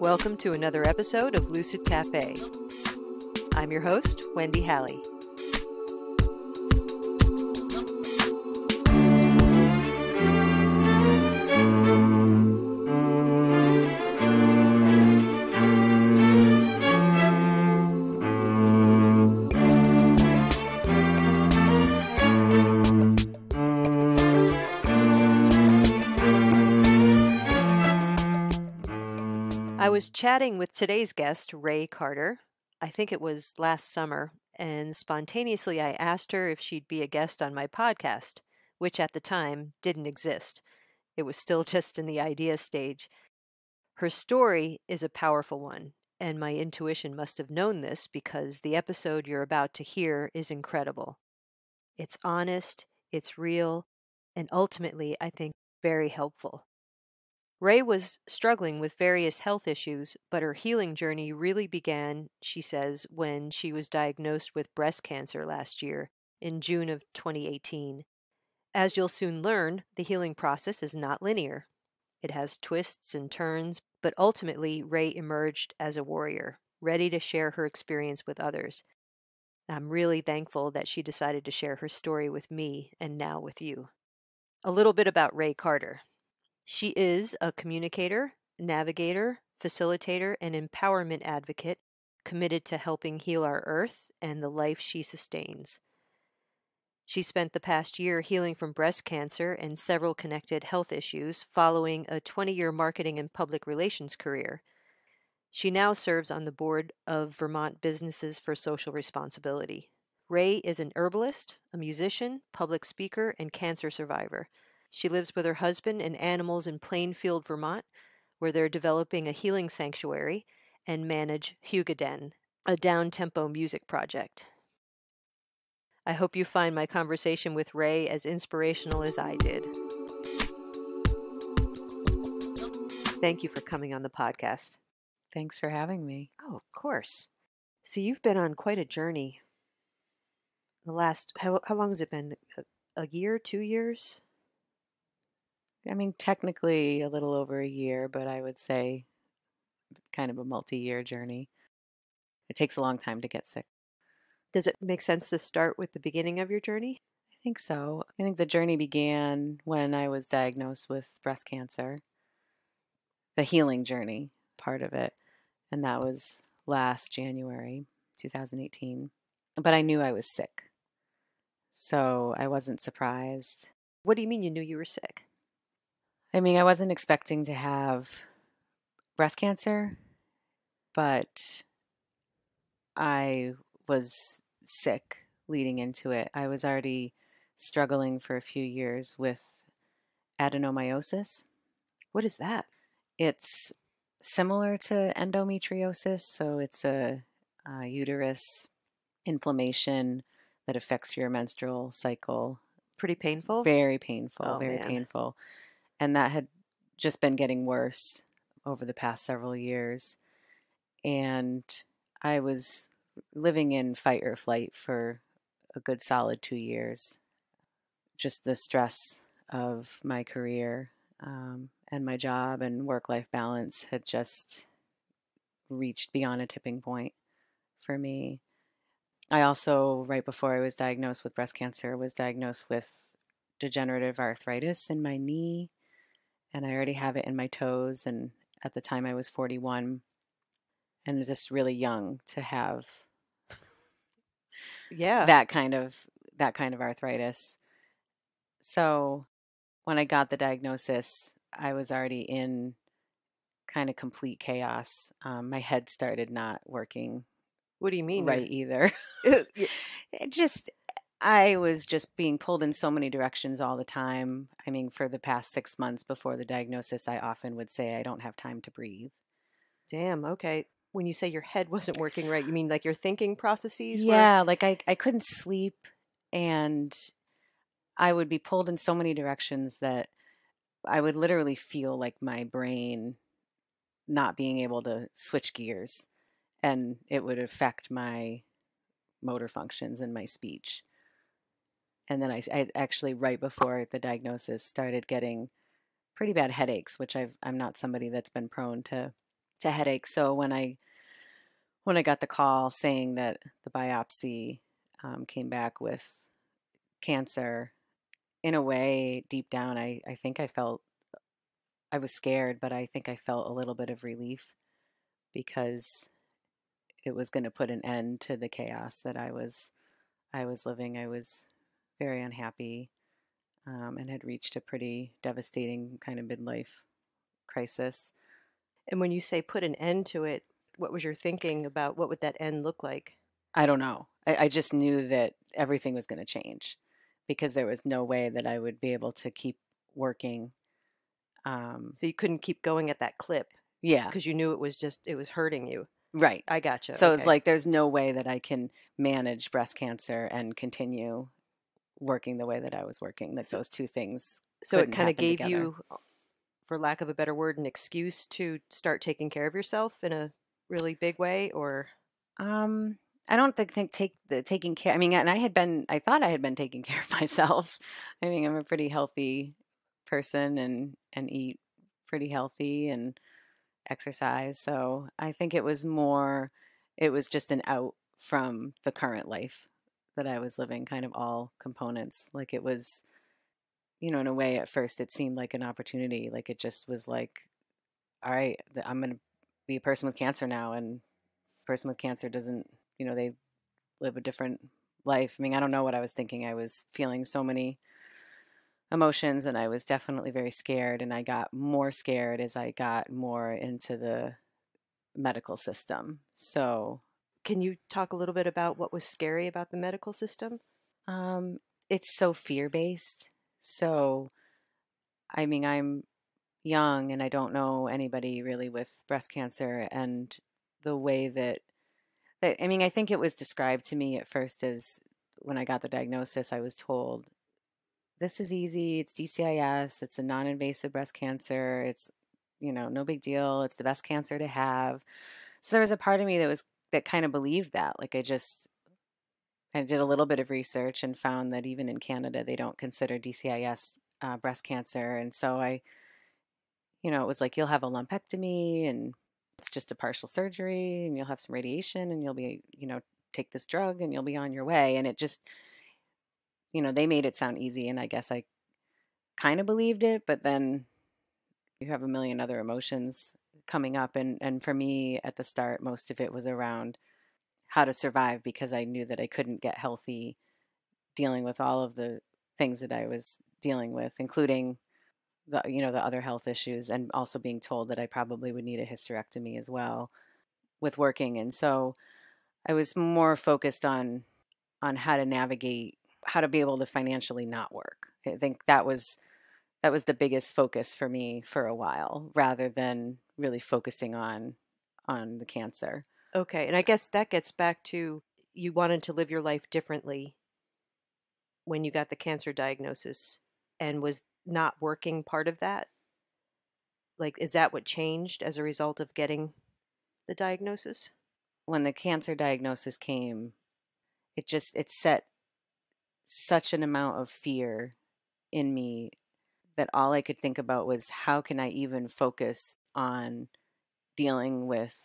Welcome to another episode of Lucid Cafe. I'm your host, Wendy Halley. I was chatting with today's guest, Rae Carter. I think it was last summer, and spontaneously I asked her if she'd be a guest on my podcast, which at the time didn't exist. It was still just in the idea stage. Her story is a powerful one, and my intuition must have known this because the episode you're about to hear is incredible. It's honest, it's real, and ultimately, I think, very helpful. Rae was struggling with various health issues, but her healing journey really began, she says, when she was diagnosed with breast cancer last year, in June of 2018. As you'll soon learn, the healing process is not linear. It has twists and turns, but ultimately Rae emerged as a warrior, ready to share her experience with others. I'm really thankful that she decided to share her story with me and now with you. A little bit about Rae Carter. She is a communicator, navigator, facilitator, and empowerment advocate committed to helping heal our earth and the life she sustains. She spent the past year healing from breast cancer and several connected health issues following a 20-year marketing and public relations career. She now serves on the board of Vermont Businesses for Social Responsibility. Rae is an herbalist, a musician, public speaker, and cancer survivor. She lives with her husband and animals in Plainfield, Vermont, where they're developing a healing sanctuary and manage Hugaden, a down-tempo music project. I hope you find my conversation with Rae as inspirational as I did. Thank you for coming on the podcast. Thanks for having me. Oh, of course. So you've been on quite a journey. How long has it been? A year, 2 years? I mean, technically a little over a year, but I would say kind of a multi-year journey. It takes a long time to get sick. Does it make sense to start with the beginning of your journey? I think so. I think the journey began when I was diagnosed with breast cancer, the healing journey part of it, and that was last January 2018. But I knew I was sick, so I wasn't surprised. What do you mean you knew you were sick? I mean, I wasn't expecting to have breast cancer, but I was sick leading into it. I was already struggling for a few years with adenomyosis. What is that? It's similar to endometriosis, so it's a uterus inflammation that affects your menstrual cycle. Pretty painful? Very painful, Oh, very man. painful. And that had just been getting worse over the past several years. And I was living in fight or flight for a good solid 2 years. Just the stress of my career and my job and work-life balance had just reached beyond a tipping point for me. I also, right before I was diagnosed with breast cancer, was diagnosed with degenerative arthritis in my knee. And I already have it in my toes. And at the time I was 41 and just really young to have that kind of arthritis. So when I got the diagnosis, I was already in kind of complete chaos. My head started not working. What do you mean? Right either. I was just being pulled in so many directions all the time. I mean, for the past 6 months before the diagnosis, I often would say I don't have time to breathe. Damn, okay. When you say your head wasn't working right, you mean like your thinking processes? Yeah, like I couldn't sleep, and I would be pulled in so many directions that I would literally feel like my brain not being able to switch gears, and it would affect my motor functions and my speech. And then I actually, right before the diagnosis, started getting pretty bad headaches, which I'm not somebody that's been prone to to headaches. So when I got the call saying that the biopsy came back with cancer, in a way, deep down, I think I felt I was scared, but I think I felt a little bit of relief because it was going to put an end to the chaos that I was living. I was very unhappy, and had reached a pretty devastating kind of midlife crisis. And when you say put an end to it, what was your thinking about what would that end look like? I don't know. I just knew that everything was going to change because there was no way that I would be able to keep working. So you couldn't keep going at that clip Yeah, because you knew it was hurting you. right. I gotcha. So it's Okay. like there's no way that I can manage breast cancer and continue working the way that I was working, that So those two things so it couldn't kind of happen gave together. you, for lack of a better word, an excuse to start taking care of yourself in a really big way, or Um, I don't think taking care. I mean, and I thought I had been taking care of myself. I mean, I'm a pretty healthy person and eat pretty healthy and exercise. So I think it was just an out from the current life that I was living, kind of all components. Like it was, in a way at first it seemed like an opportunity. Like it just was like, all right, I'm going to be a person with cancer now. And person with cancer doesn't, they live a different life. I mean, I don't know what I was thinking. I was feeling so many emotions and I was definitely very scared. And I got more scared as I got more into the medical system. So, can you talk a little bit about what was scary about the medical system? um, it's so fear based. So, I mean, I'm young and I don't know anybody really with breast cancer. And the way I mean, I think it was described to me at first as when I got the diagnosis, I was told, this is easy. It's DCIS. It's a non invasive breast cancer. It's, no big deal. It's the best cancer to have. So there was a part of me that kind of believed that. Like I did a little bit of research and found that even in Canada, they don't consider DCIS breast cancer. And so it was like, you'll have a lumpectomy and it's just a partial surgery and you'll have some radiation and you'll be, take this drug and you'll be on your way. And it just, they made it sound easy. And I guess I kind of believed it, but then you have a million other emotions coming up. And for me at the start, most of it was around how to survive because I knew that I couldn't get healthy dealing with all of the things that I was dealing with, including the other health issues, and also being told that I probably would need a hysterectomy as well with working. And so I was more focused on how to navigate, how to be able to financially not work. I think that was the biggest focus for me for a while, rather than really focusing on the cancer. Okay, and I guess that gets back to you wanted to live your life differently when you got the cancer diagnosis, and was not working part of that? Like, is that what changed as a result of getting the diagnosis? When the cancer diagnosis came, it set such an amount of fear in me that all I could think about was how can I even focus on dealing with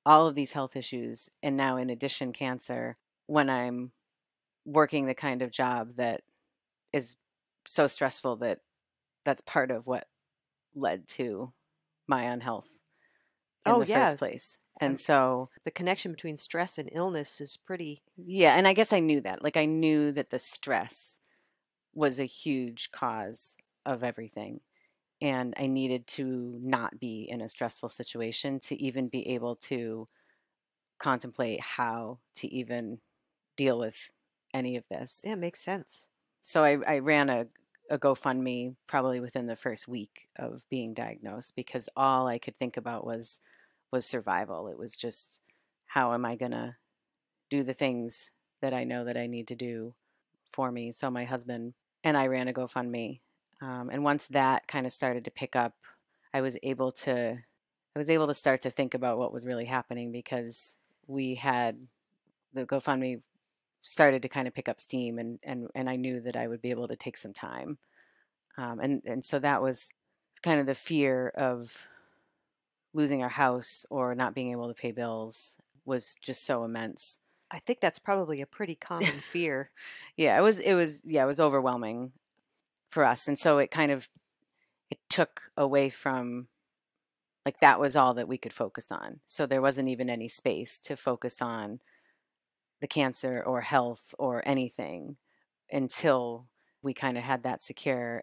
all of these health issues and now in addition cancer when I'm working the kind of job that is so stressful that that's part of what led to my unhealth in Oh, the first yeah. place. And Um, so, the connection between stress and illness is pretty. yeah, and I guess I knew that. Like I knew that the stress was a huge cause of everything. And I needed to not be in a stressful situation to even be able to contemplate how to even deal with any of this. Yeah, makes sense. So I ran a GoFundMe probably within the first week of being diagnosed because all I could think about was survival. It was just how am I gonna do the things that I know that I need to do for me. So my husband and I ran a GoFundMe, and once that kind of started to pick up, I was able to start to think about what was really happening because we had the GoFundMe started to kind of pick up steam, and I knew that I would be able to take some time, and so that was kind of the fear of losing our house or not being able to pay bills was just so immense. I think that's probably a pretty common fear. Yeah, it was overwhelming for us. And so it took away from, like, that was all that we could focus on. So there wasn't even any space to focus on the cancer or health or anything until we kind of had that secure.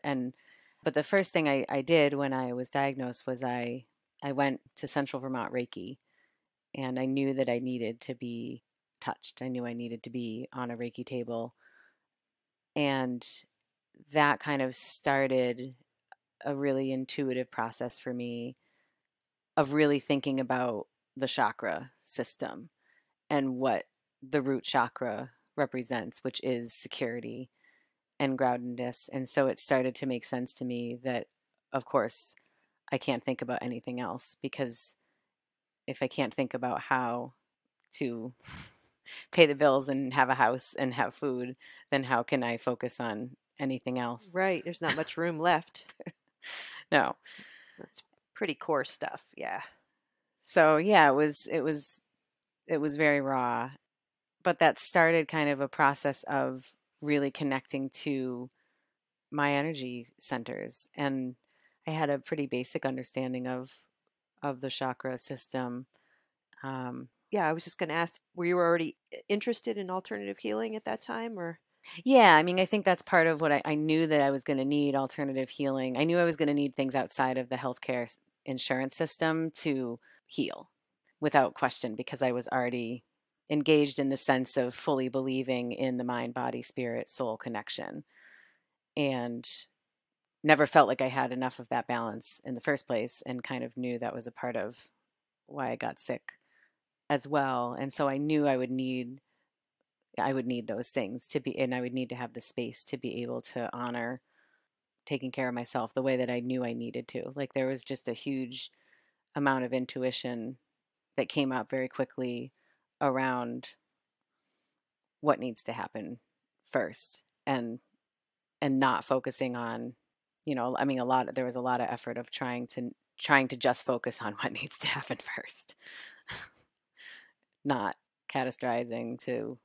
But the first thing I did when I was diagnosed was I went to Central Vermont Reiki, and I knew that I needed to be touched. I knew I needed to be on a Reiki table. And that kind of started a really intuitive process for me of really thinking about the chakra system and what the root chakra represents, which is security and groundedness. And so it started to make sense to me that, of course, I can't think about anything else, because if I can't think about how to pay the bills and have a house and have food, then how can I focus on anything else? Right. There's not much room left. No. That's pretty core stuff. Yeah. So yeah, it was very raw, but that started kind of a process of really connecting to my energy centers. And I had a pretty basic understanding of the chakra system. Yeah, I was just going to ask, were you already interested in alternative healing at that time, or? Yeah, I mean, I think that's part of what I knew, that I was going to need alternative healing. I knew I was going to need things outside of the healthcare insurance system to heal, without question, because I was already engaged in the sense of fully believing in the mind, body, spirit, soul connection, and never felt like I had enough of that balance in the first place, and kind of knew that was a part of why I got sick as well. And so I knew I would need those things to be, and I would need to have the space to be able to honor taking care of myself the way that I knew I needed to. Like, there was just a huge amount of intuition that came out very quickly around what needs to happen first, and not focusing on, I mean, there was a lot of effort of trying to just focus on what needs to happen first, not catastrophizing to,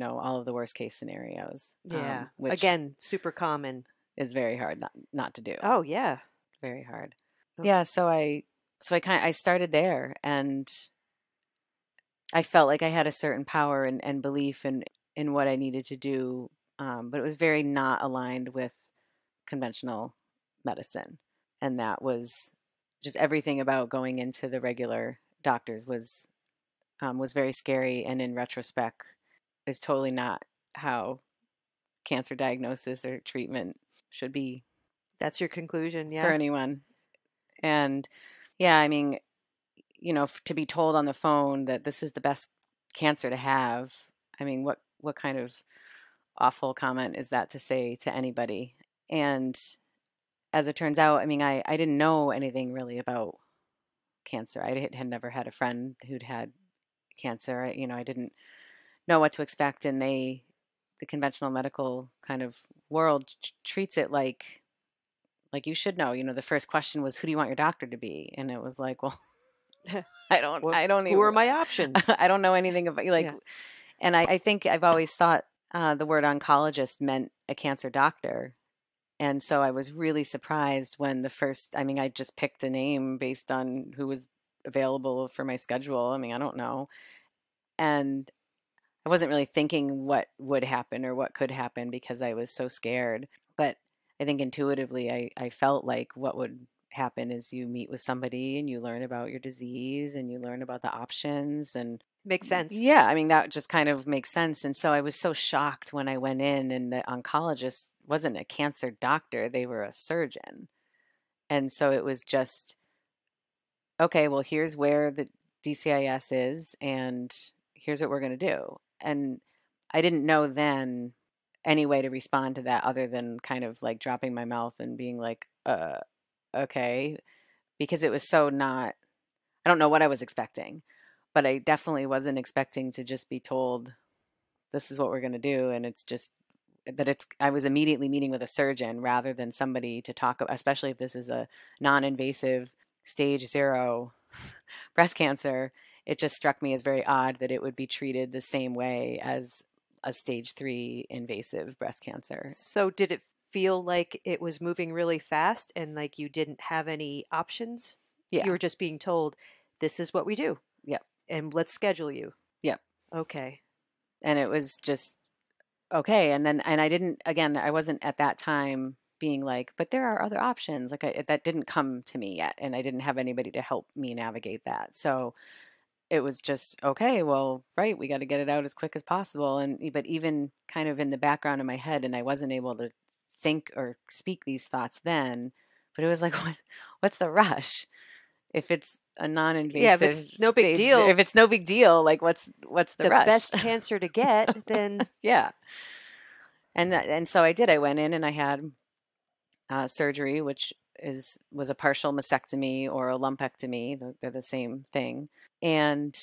all of the worst case scenarios, Yeah. which Again, super common. is very hard not to do. Oh, yeah. Very hard. Oh, Yeah, I started there, and I felt like I had a certain power and belief in what I needed to do, but it was very not aligned with conventional medicine. And that was just, everything about going into the regular doctors was very scary, and in retrospect is totally not how cancer diagnosis or treatment should be that's your conclusion, for yeah? anyone. And yeah, I mean, to be told on the phone that this is the best cancer to have, I mean, what kind of awful comment is that to say to anybody? And as it turns out, I mean, I didn't know anything really about cancer. I had never had a friend who'd had cancer. I didn't know what to expect, and the conventional medical kind of world treats it like you should know. The first question was, who do you want your doctor to be? And it was like, well, Well, I don't who even, are my options? I don't know anything about, like, Yeah. and I think I've always thought the word oncologist meant a cancer doctor. And so I was really surprised when I mean, I just picked a name based on who was available for my schedule. I mean, I don't know. And I wasn't really thinking what would happen or what could happen, because I was so scared. But I think intuitively, I felt like what would happen is you meet with somebody and you learn about your disease and you learn about the options. And Makes sense. yeah, I mean, that just kind of makes sense. And so I was so shocked when I went in, and the oncologist wasn't a cancer doctor, they were a surgeon. And so it was just, okay, well, here's where the DCIS is, and here's what we're going to do. And I didn't know then any way to respond to that other than kind of like dropping my mouth and being like, okay, because it was so not, I don't know what I was expecting, but I definitely wasn't expecting to just be told, this is what we're going to do. And it's just that I was immediately meeting with a surgeon rather than somebody to talk about, especially if this is a non-invasive stage 0 breast cancer, it just struck me as very odd that it would be treated the same way as a stage 3 invasive breast cancer. So did it feel like it was moving really fast and like you didn't have any options? You Yeah. were just being told, this is what we do, Yep. and let's schedule you. Yep. Okay. And it was just okay. And I didn't, again, I wasn't at that time being like, but there are other options. Like that didn't come to me yet. And I didn't have anybody to help me navigate that. So it was just, okay, well, right, we got to get it out as quick as possible. But even kind of in the background of my head, and I wasn't able to think or speak these thoughts then, but it was like, what's the rush? If it's a Yeah, if non-invasive it's no big stage, deal, if it's no big deal, like what's the the rush? best cancer to get, then Yeah. And so I did. I went in and I had surgery, which was a partial mastectomy or a lumpectomy. They're the same thing. And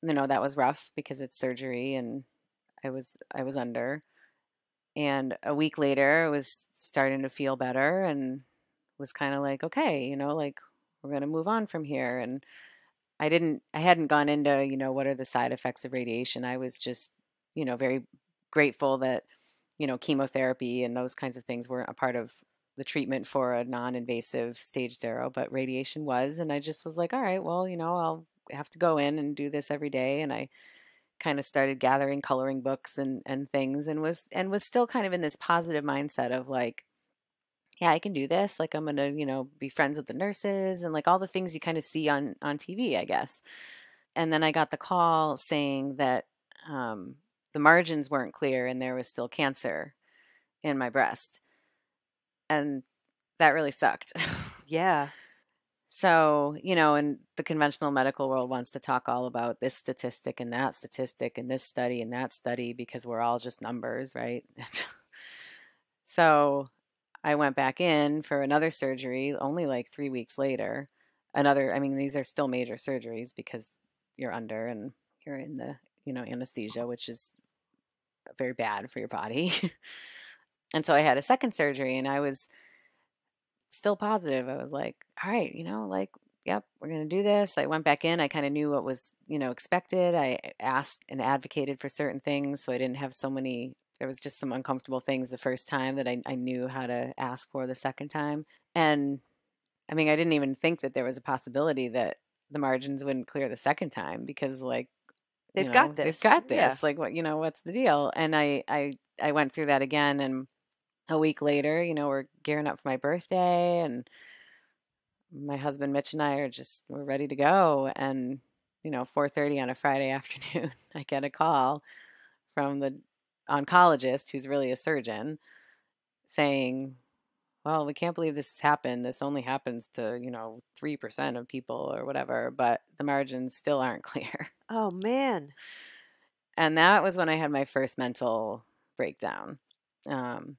that was rough because it's surgery, and I was under. And a week later, I was starting to feel better and was kind of like, okay, like we're going to move on from here. And I hadn't gone into, what are the side effects of radiation. I was just, very grateful that, chemotherapy and those kinds of things weren't a part of the treatment for a non-invasive stage 0, but radiation was. And I just was like, all right, well, I'll have to go in and do this every day. And I kind of started gathering coloring books and things, and was still kind of in this positive mindset of like, yeah, I can do this. Like I'm gonna, be friends with the nurses and like all the things you kind of see on TV, I guess. And then I got the call saying that the margins weren't clear and there was still cancer in my breast, and that really sucked. yeah. So, and the conventional medical world wants to talk all about this statistic and that statistic and this study and that study because we're all just numbers, right? So I went back in for another surgery only like 3 weeks later. I mean, these are still major surgeries because you're under and you're in the, anesthesia, which is very bad for your body. And so I had a second surgery and I was still positive. I was like, all right, like, yep, we're going to do this. I went back in. I kind of knew what was, expected. I asked and advocated for certain things. So I didn't have there was just some uncomfortable things the first time that I knew how to ask for the second time. And I mean, I didn't even think that there was a possibility that the margins wouldn't clear the second time because like, They've got they've this. got Yeah. this, like what, what's the deal? And I went through that again, and a week later, we're gearing up for my birthday, and my husband Mitch and we're ready to go. And 4:30 on a Friday afternoon, I get a call from the oncologist, who's really a surgeon, saying, well, we can't believe this has happened. This only happens to 3% of people or whatever, but the margins still aren't clear. Oh man. And that was when I had my first mental breakdown. um,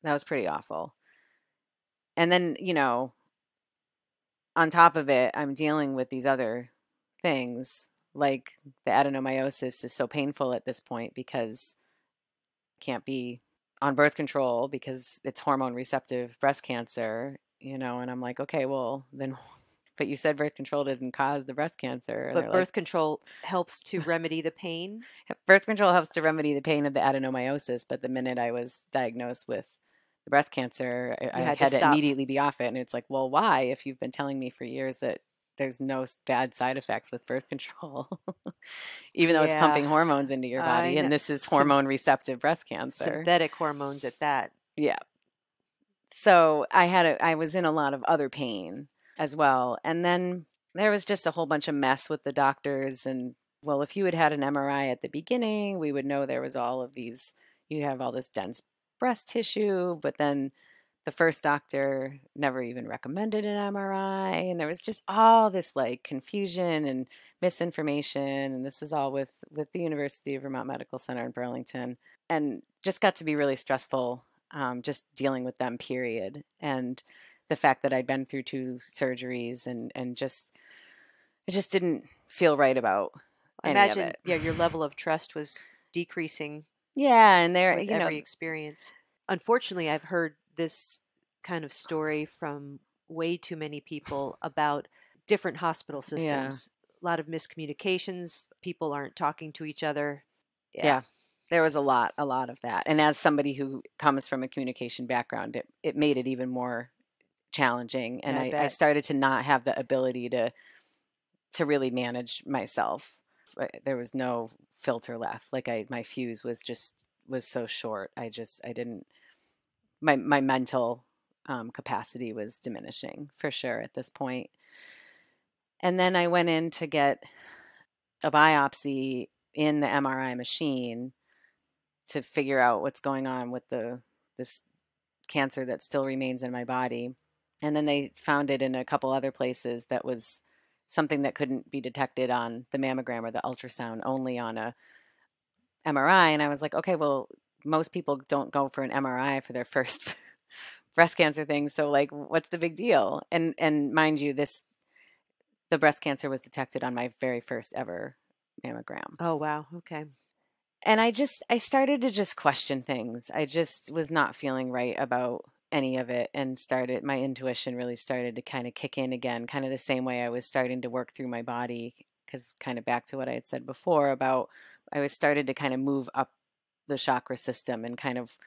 that was pretty awful. And then on top of it, I'm dealing with these other things, like the adenomyosis is so painful at this point because I can't be on birth control because it's hormone receptive breast cancer, and I'm like, okay, well then, but you said birth control didn't cause the breast cancer. And But they're like, birth control helps to remedy the pain. birth control helps to remedy the pain of the adenomyosis, but the minute I was diagnosed with the breast cancer, You I had to had to stop. immediately be off it. And it's like, well, why? If you've been telling me for years that there's no bad side effects with birth control, even though it's Yeah. pumping hormones into your I body, know. and this is hormone receptive breast cancer. Synthetic hormones at that. Yeah. So I was in a lot of other pain as well. And then there was just a whole bunch of mess with the doctors. And well, if you had had an MRI at the beginning, we would know there was all of these, you have all this dense breast tissue, but then the first doctor never even recommended an MRI. And there was just all this like confusion and misinformation. And this is all with the University of Vermont Medical Center in Burlington, and just got to be really stressful, just dealing with them, period. And the fact that I'd been through 2 surgeries and just, it just didn't feel right about I any of imagine, it. yeah, your level of trust was decreasing Yeah. And there, with every experience. Unfortunately, I've heard this kind of story from way too many people about different hospital Yeah. systems. A lot of miscommunications. People aren't talking to each other. Yeah, Yeah. There was a lot of that. And as somebody who comes from a communication background, it made it even more challenging. And I I bet. started to not have the ability to really manage myself. There was no filter left. Like my fuse was so short. I didn't, my mental capacity was diminishing for sure at this point. And then I went in to get a biopsy in the MRI machine to figure out what's going on with this cancer that still remains in my body. And then they found it in a couple other places that was something that couldn't be detected on the mammogram or the ultrasound, only on a MRI. And I was like, okay, well, most people don't go for an MRI for their first breast cancer thing. So like, what's the big deal? And mind you, the breast cancer was detected on my very first ever mammogram. Oh, wow. Okay. And I started to just question things. I just was not feeling right about any of it, and my intuition really started to kind of kick in again, kind of the same way I was starting to work through my body, because kind of back to what I had said before about I was started to kind of move up the chakra system and kind of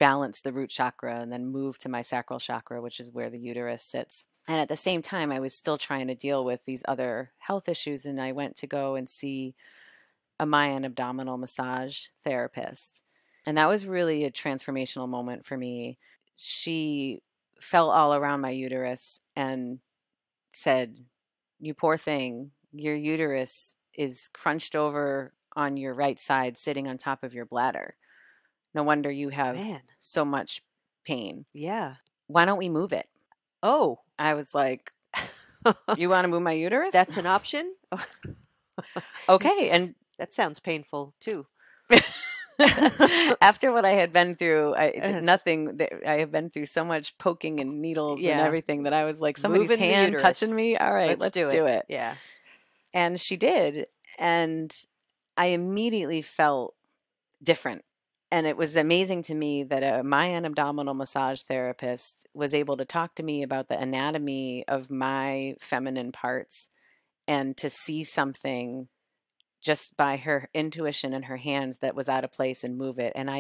balance the root chakra and then move to my sacral chakra, which is where the uterus sits. And at the same time, I was still trying to deal with these other health issues, and I went to go and see a Mayan abdominal massage therapist. And that was really a transformational moment for me. She felt all around my uterus and said, "You poor thing, your uterus is crunched over on your right side, sitting on top of your bladder. No wonder you have Man. so much pain. Yeah. Why don't we move it?" Oh, I was like, "You want to move my uterus?" that's an option? Okay. And That sounds painful too. after what I had been through, It's- I have been through so much poking and needles and yeah. everything that I was like, somebody's Moving the hand touching uterus. me. All right, Let's let's do it. do it. Yeah. And she did. And I immediately felt different. And it was amazing to me that a Mayan abdominal massage therapist was able to talk to me about the anatomy of my feminine parts and to see something just by her intuition and her hands that was out of place and move it. And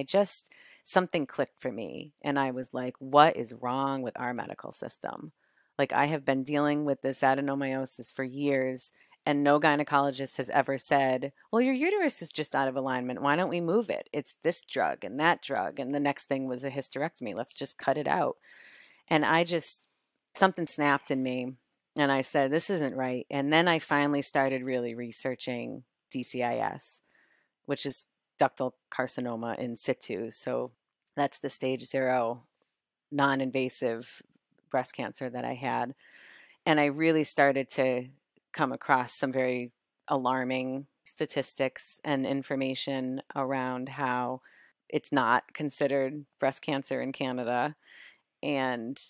something clicked for me. And I was like, what is wrong with our medical system? Like, I have been dealing with this adenomyosis for years, and no gynecologist has ever said, well, your uterus is just out of alignment. Why don't we move it? It's this drug and that drug. And the next thing was a hysterectomy. Let's just cut it out. And something snapped in me. And I said, this isn't right. And then I finally started really researching DCIS, which is ductal carcinoma in situ. So that's the stage 0 non-invasive breast cancer that I had. And I really started to come across some very alarming statistics and information around how it's not considered breast cancer in Canada, and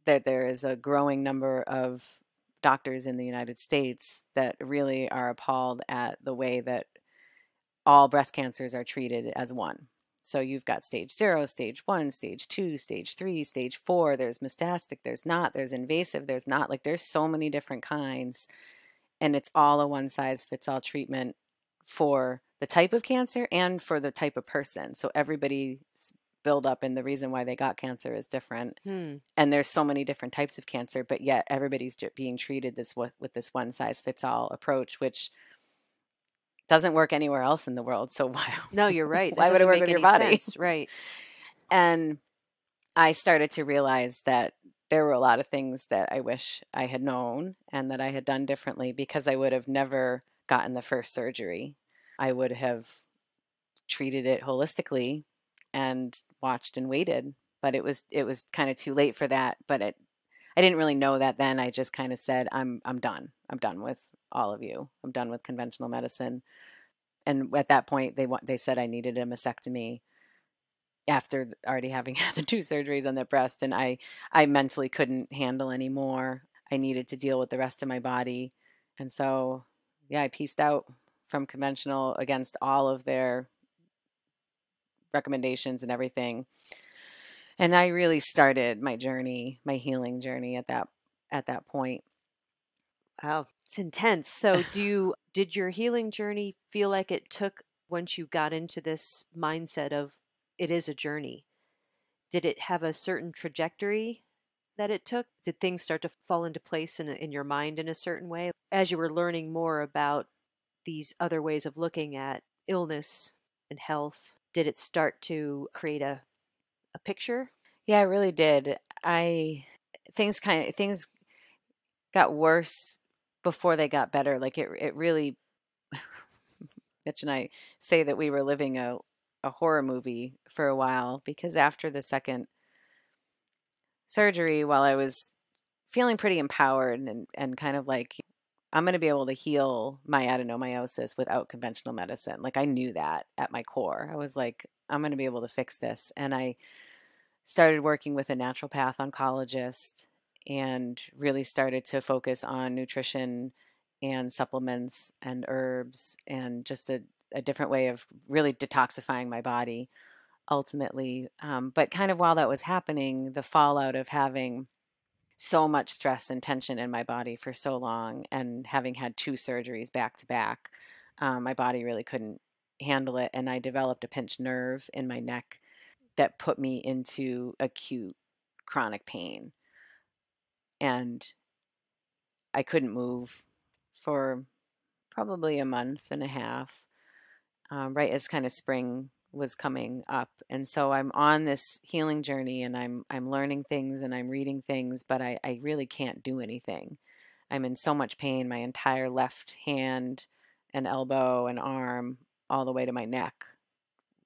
that there is a growing number of doctors in the United States that really are appalled at the way that all breast cancers are treated as one. So you've got stage 0, stage 1, stage 2, stage 3, stage 4. There's metastatic, there's invasive, there's not. Like, there's so many different kinds, and it's all a one size fits all treatment for the type of cancer and for the type of person. So everybody's build up and the reason why they got cancer is different. Hmm. And there's so many different types of cancer, but yet everybody's being treated with this one size fits all approach, which doesn't work anywhere else in the world. So No, you're right. That why would it doesn't work make with your any body? sense. Right. And I started to realize that there were a lot of things that I wish I had known and that I had done differently, because I would have never gotten the first surgery. I would have treated it holistically and watched and waited, but it was kind of too late for that. But I didn't really know that then. I just kind of said, I'm done. I'm done with all of you. I'm done with conventional medicine. And at that point, they said I needed a mastectomy after already having had the 2 surgeries on the breast, and I mentally couldn't handle anymore. I needed to deal with the rest of my body. And so, yeah, I pieced out from conventional against all of their recommendations and everything. And I really started my journey, my healing journey at at that point. Wow, it's intense. So did your healing journey feel like it took once you got into this mindset of it is a journey? Did it have a certain trajectory that it took? Did things start to fall into place in your mind in a certain way as you were learning more about these other ways of looking at illness and health? Did it start to create a picture? Yeah, I really did. Things got worse before they got better. Like it really, Mitch and I say that we were living a horror movie for a while, because after the second surgery, while I was feeling pretty empowered and kind of like, I'm going to be able to heal my adenomyosis without conventional medicine. Like I knew that at my core. I was like, I'm going to be able to fix this. And I started working with a naturopath oncologist and really started to focus on nutrition and supplements and herbs and just a different way of really detoxifying my body ultimately. But kind of while that was happening, the fallout of having so much stress and tension in my body for so long and having had two surgeries back to back, my body really couldn't handle it. And I developed a pinched nerve in my neck that put me into acute chronic pain. And I couldn't move for probably a month and a half, right as kind of spring was coming up. And so I'm on this healing journey, and I'm learning things and I'm reading things, but I really can't do anything. I'm in so much pain. My entire left hand and elbow and arm, all the way to my neck,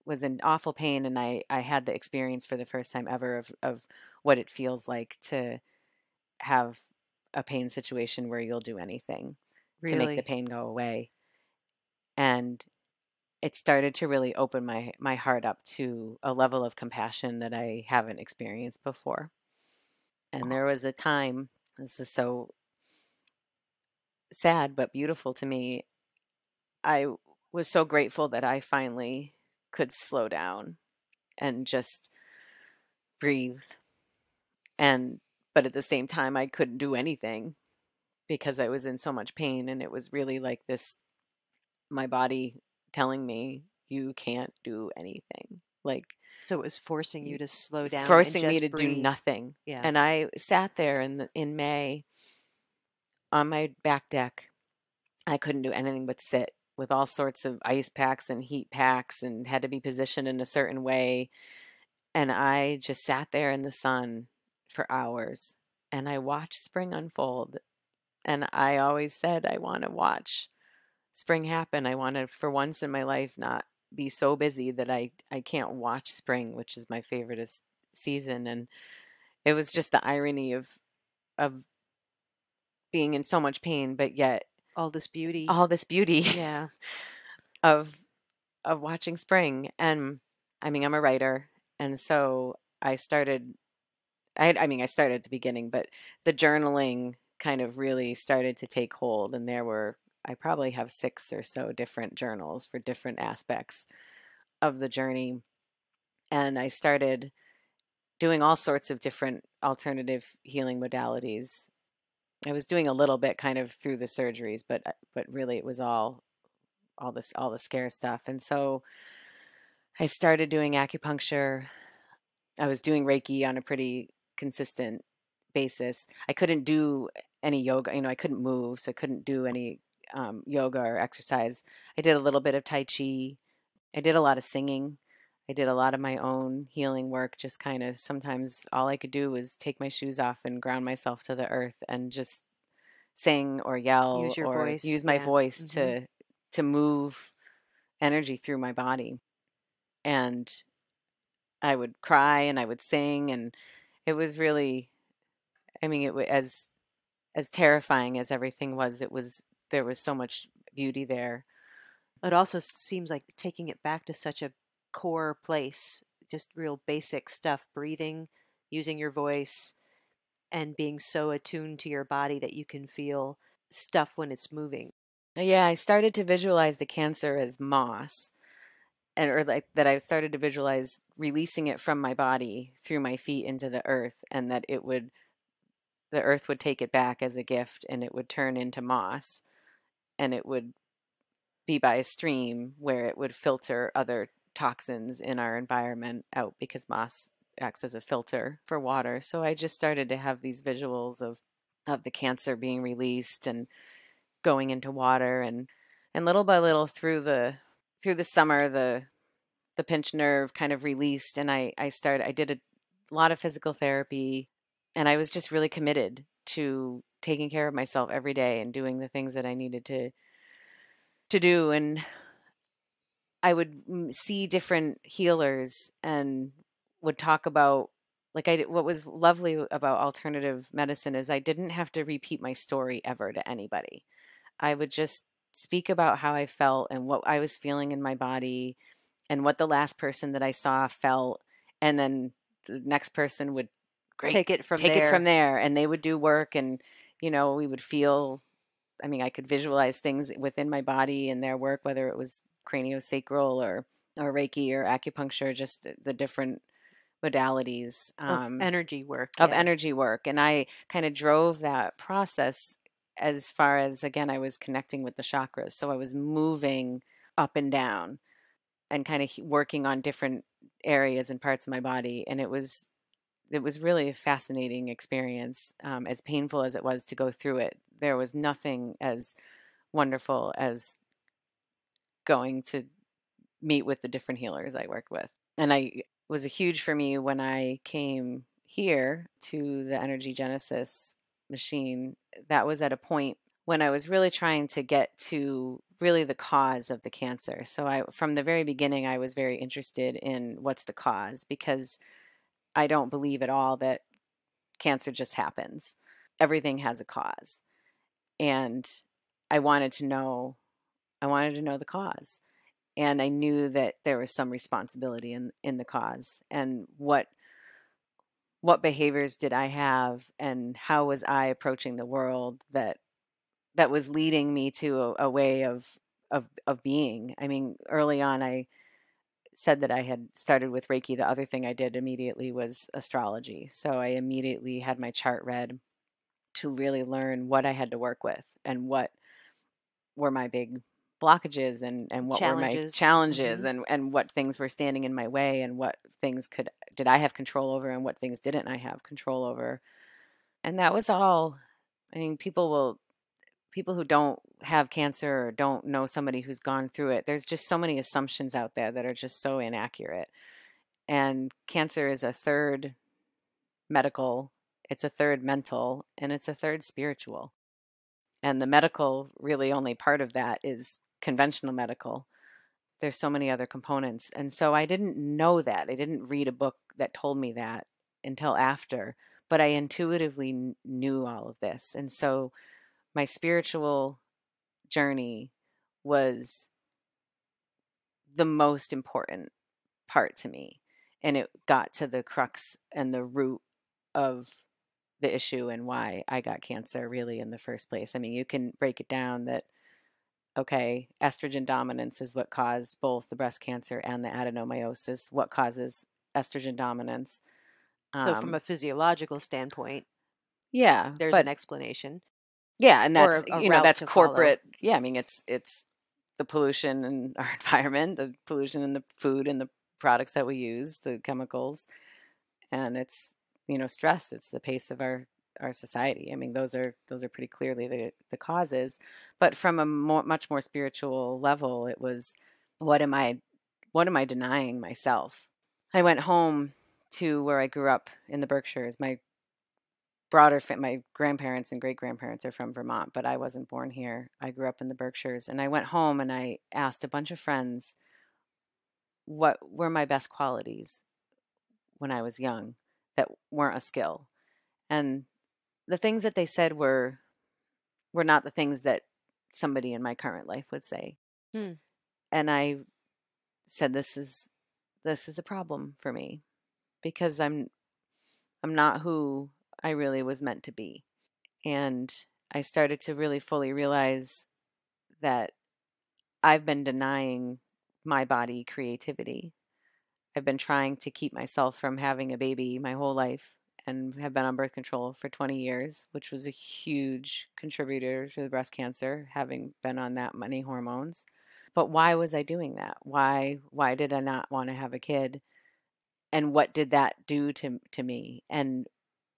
was in awful pain. And I had the experience for the first time ever of what it feels like to have a pain situation where you'll do anything to make the Really? pain go away. And it started to really open my heart up to a level of compassion that I haven't experienced before. And there was a time, this is so sad but beautiful to me. I was so grateful that I finally could slow down and just breathe. And but at the same time I couldn't do anything because I was in so much pain, and it was really like this, my body telling me you can't do anything. Like So it was forcing you to slow down and forcing me to just do breathe. nothing. Yeah. And I sat there in May on my back deck. I couldn't do anything but sit with all sorts of ice packs and heat packs, and had to be positioned in a certain way. And I just sat there in the sun for hours, and I watched spring unfold. And I always said, I want to watch spring happen. I want to, for once in my life, not be so busy that I can't watch spring, which is my favorite season. And it was just the irony of being in so much pain, but yet All this beauty. all this beauty Yeah. of watching spring. And I mean, I'm a writer, and so I started at the beginning, but the journaling kind of really started to take hold. And I probably have 6 or so different journals for different aspects of the journey. And I started doing all sorts of different alternative healing modalities. I was doing a little bit kind of through the surgeries, but really it was all the scare stuff. And so I started doing acupuncture. I was doing Reiki on a pretty consistent basis. I couldn't do any yoga, I couldn't move, so I couldn't do any yoga or exercise. I did a little bit of Tai Chi. I did a lot of singing. I did a lot of my own healing work, just kind of sometimes all I could do was take my shoes off and ground myself to the earth and just sing or yell Use your or voice. use my Yeah. voice Hmm. to move energy through my body. And I would cry and I would sing, and it was really, I mean, it was as terrifying as everything was. There was so much beauty there. It also seems like taking it back to such a core place, just real basic stuff, breathing, using your voice, and being so attuned to your body that you can feel stuff when it's moving. Yeah, I started to visualize the cancer as moss, and or like that I started to visualize releasing it from my body through my feet into the earth, and that it would the earth would take it back as a gift and it would turn into moss, and it would be by a stream where it would filter other toxins in our environment out, because moss acts as a filter for water. So I just started to have these visuals of the cancer being released and going into water, and little by little through the summer, the pinched nerve kind of released, and I did a lot of physical therapy, and I was just really committed to taking care of myself every day and doing the things that I needed to do. And I would see different healers and would talk about, like, what was lovely about alternative medicine is I didn't have to repeat my story ever to anybody. I would just speak about how I felt and what I was feeling in my body and what the last person that I saw felt. And then the next person would, great, Take it from take it from there. there. And they would do work, and, we would feel, I mean, I could visualize things within my body in their work, whether it was craniosacral or Reiki or acupuncture, just the different modalities Of energy work, of yeah. energy work. And I kind of drove that process as far as, again, I was connecting with the chakras. So I was moving up and down and kind of working on different areas and parts of my body. And it was really a fascinating experience. As painful as it was to go through it, there was nothing as wonderful as going to meet with the different healers I worked with. And it was a huge for me when I came here to the Energy Genesis machine. That was at a point when I was really trying to get to really the cause of the cancer. So from the very beginning, I was very interested in what's the cause, because I don't believe at all that cancer just happens. Everything has a cause. And I wanted to know, the cause. And I knew that there was some responsibility in the cause, and what behaviors did I have, and how was I approaching the world that was leading me to a way of being. I mean, early on, I said that I had started with Reiki. The other thing I did immediately was astrology. So I immediately had my chart read to really learn what I had to work with and what were my big blockages, and what were my Challenges. challenges, Hmm. and what things were standing in my way, and what things did I have control over, and what things didn't I have control over. And that was all. I mean, people who don't have cancer or don't know somebody who's gone through it, there's just so many assumptions out there that are just so inaccurate. And cancer is a third medical, it's a third mental, and it's a third spiritual. And the medical, really only part of that is conventional medical. There's so many other components. And so I didn't know that. I didn't read a book that told me that until after, but I intuitively knew all of this. And so my spiritual journey was the most important part to me. And it got to the crux and the root of the issue and why I got cancer really in the first place. I mean, you can break it down that, okay, estrogen dominance is what caused both the breast cancer and the adenomyosis. What causes estrogen dominance? So, from a Um, physiological standpoint, yeah, there's an but explanation yeah, and or that's, a route that's to follow. corporate. Yeah, I mean, it's the pollution in our environment, the pollution in the food and the products that we use, the chemicals, and it's, stress. It's the pace of our society. I mean, those are pretty clearly the causes. But from a much more spiritual level, it was, what am I what am I denying myself? I went home to where I grew up in the Berkshires. My grandparents and great grandparents are from Vermont, but I wasn't born here. I grew up in the Berkshires, and I went home and I asked a bunch of friends what were my best qualities when I was young that weren't a skill. And the things that they said were not the things that somebody in my current life would say. Hmm. And I said, this is a problem for me, because I'm not who I really was meant to be. And I started to really fully realize that I've been denying my body creativity. I've been trying to keep myself from having a baby my whole life, and have been on birth control for 20 years, which was a huge contributor to the breast cancer, having been on that many hormones. But why was I doing that? Why did I not want to have a kid? And what did that do to me? And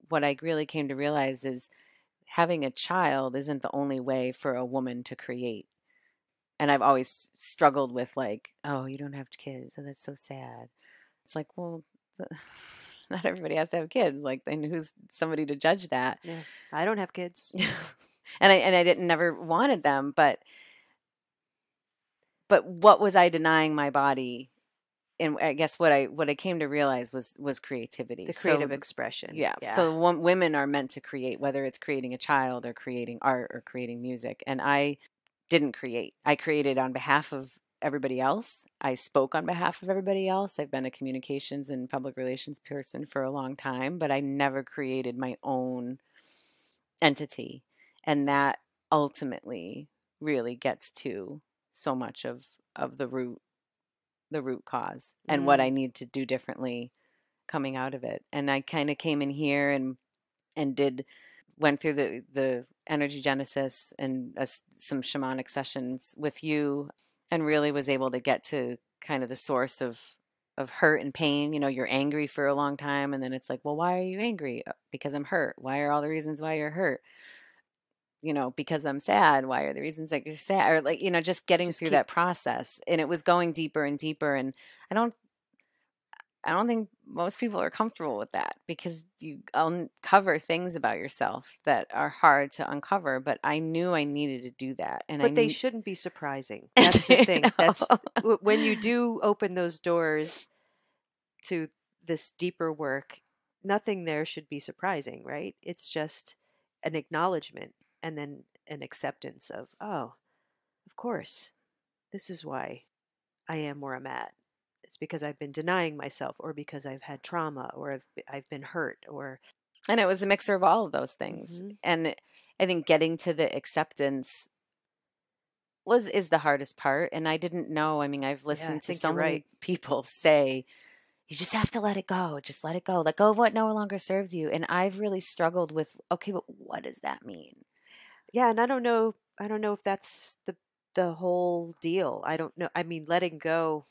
what I really came to realize is having a child isn't the only way for a woman to create. And I've always struggled with like, oh, you don't have kids, oh, that's so sad. It's like, well, not everybody has to have kids. Like, then who's somebody to judge that? Yeah, I don't have kids. And I didn't never wanted them, but what was I denying my body? And I guess what I came to realize was creativity. The creative expression. Yeah. So women are meant to create, whether it's creating a child or creating art or creating music. And I didn't create. I created on behalf of everybody else. I spoke on behalf of everybody else. I've been a communications and public relations person for a long time, but I never created my own entity. And that ultimately really gets to so much of the root cause and what I need to do differently coming out of it. And I kind of came in here and went through the energy genesis and some shamanic sessions with you, and really was able to get to kind of the source of hurt and pain. You know, you're angry for a long time, and then it's like, well, why are you angry? Because I'm hurt. Why are all the reasons why you're hurt? You know, because I'm sad. Why are the reasons that you're sad? Or like, you know, just getting through that process. And it was going deeper and deeper. And I don't think most people are comfortable with that, because you uncover things about yourself that are hard to uncover. But I knew I needed to do that, and they shouldn't be surprising. That's the thing. That's when you do open those doors to this deeper work. Nothing there should be surprising, right? It's just an acknowledgement and then an acceptance of, oh, of course, this is why I am where I'm at. It's because I've been denying myself, or because I've had trauma, or I've been hurt, or. And it was a mixture of all of those things. And I think getting to the acceptance is the hardest part. And I didn't know. I mean, I've listened to so many people say, you just have to let it go. Just let it go. Let go of what no longer serves you. And I've really struggled with, okay, but what does that mean? Yeah, and I don't know if that's the whole deal. I don't know. I mean, letting go,